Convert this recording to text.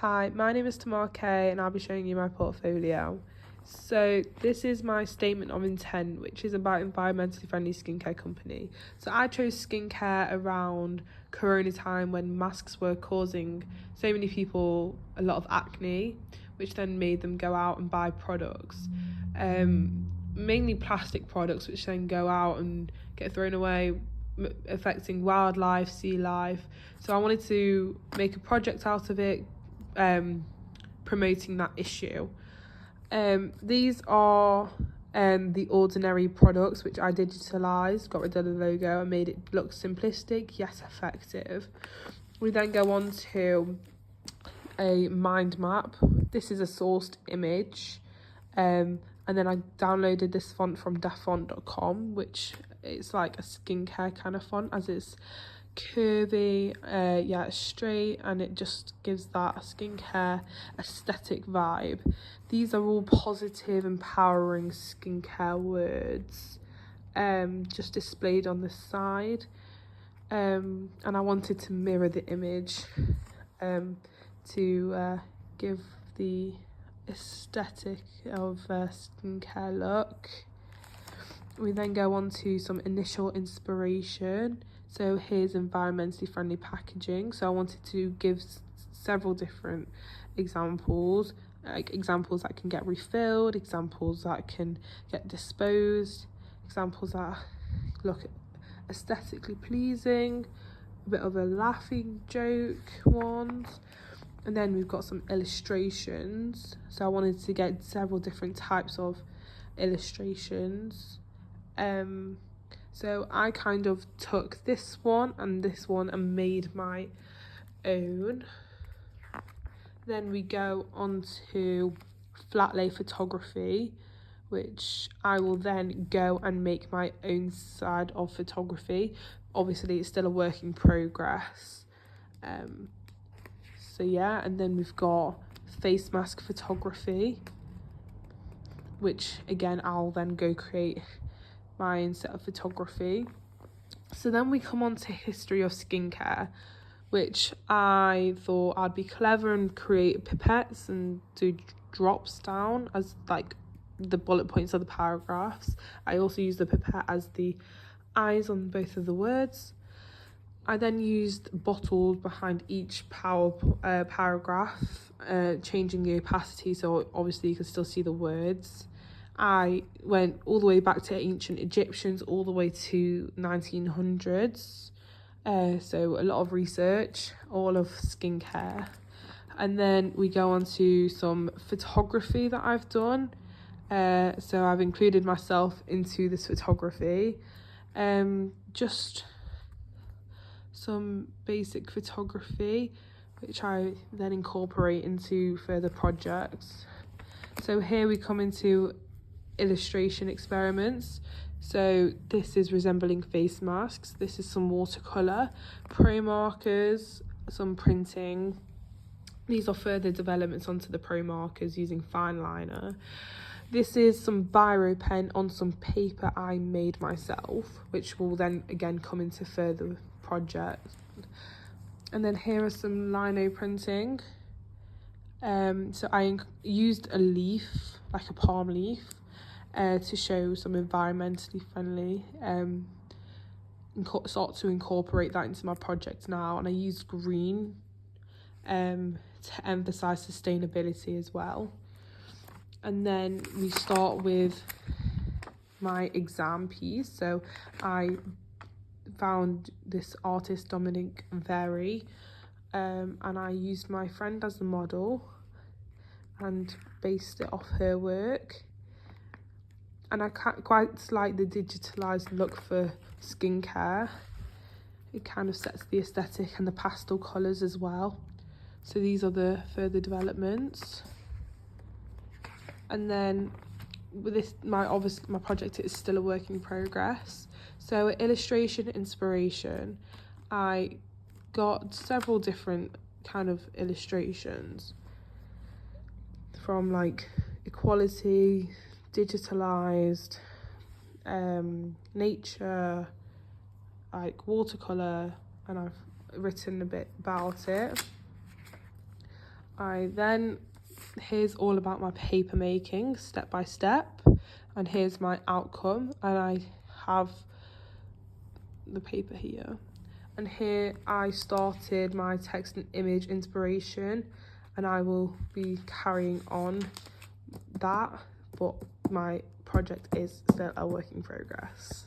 Hi, my name is Tamar, Kaye, and I'll be showing you my portfolio. So this is my statement of intent, which is about environmentally friendly skincare company. So I chose skincare around Corona time when masks were causing so many people a lot of acne, which then made them go out and buy products. Mainly plastic products, which then go out and get thrown away, affecting wildlife, sea life. So I wanted to make a project out of it, promoting that issue. These are the ordinary products which I digitalised, got rid of the logo and made it look simplistic yet effective. We then go on to a mind map. This is a sourced image, and then I downloaded this font from dafont.com, which it's like a skincare kind of font, as it's curvy, it's straight, and it just gives that skincare aesthetic vibe. These are all positive, empowering skincare words, just displayed on the side, and I wanted to mirror the image to give the aesthetic of a skincare look. We then go on to some initial inspiration. So here's environmentally friendly packaging. So I wanted to give several different examples, like examples that can get refilled, examples that can get disposed, examples that look aesthetically pleasing, a bit of a laughing joke ones. And then we've got some illustrations. So I wanted to get several different types of illustrations. So I kind of took this one and made my own. Then we go on to flat lay photography, which I will then go and make my own side of photography. Obviously it's still a work in progress. And then we've got face mask photography, which again I'll then go create my own set of photography. So then we come on to history of skincare, which I thought I'd be clever and create pipettes and do drops down as like the bullet points of the paragraphs. I also use the pipette as the eyes on both of the words. I then used bottles behind each paragraph, changing the opacity so obviously you can still see the words. I went all the way back to ancient Egyptians, all the way to 1900s. So a lot of research, all of skincare. And then we go on to some photography that I've done. So I've included myself into this photography. Just some basic photography, which I then incorporate into further projects. So here we come into illustration experiments. So this is resembling face masks. This is some watercolour, pro markers, some printing. These are further developments onto the pro markers using fine liner. This is some biro pen on some paper I made myself, which will then again come into further projects. And then here are some lino printing. So I used a leaf, like a palm leaf, to show some environmentally friendly, start to incorporate that into my project now. And I used green to emphasize sustainability as well. And then we start with my exam piece. So I found this artist, Dominic Very, and I used my friend as the model and based it off her work. And I quite like the digitalised look for skincare. It kind of sets the aesthetic and the pastel colours as well. So these are the further developments. And then with this, my project is still a work in progress. So illustration inspiration, I got several different kind of illustrations from like equality, digitalized, nature, like watercolor, and I've written a bit about it. Here's all about my paper making step by step, and here's my outcome, and I have the paper here. And here I started my text and image inspiration, and I will be carrying on that, but my project is still a work in progress.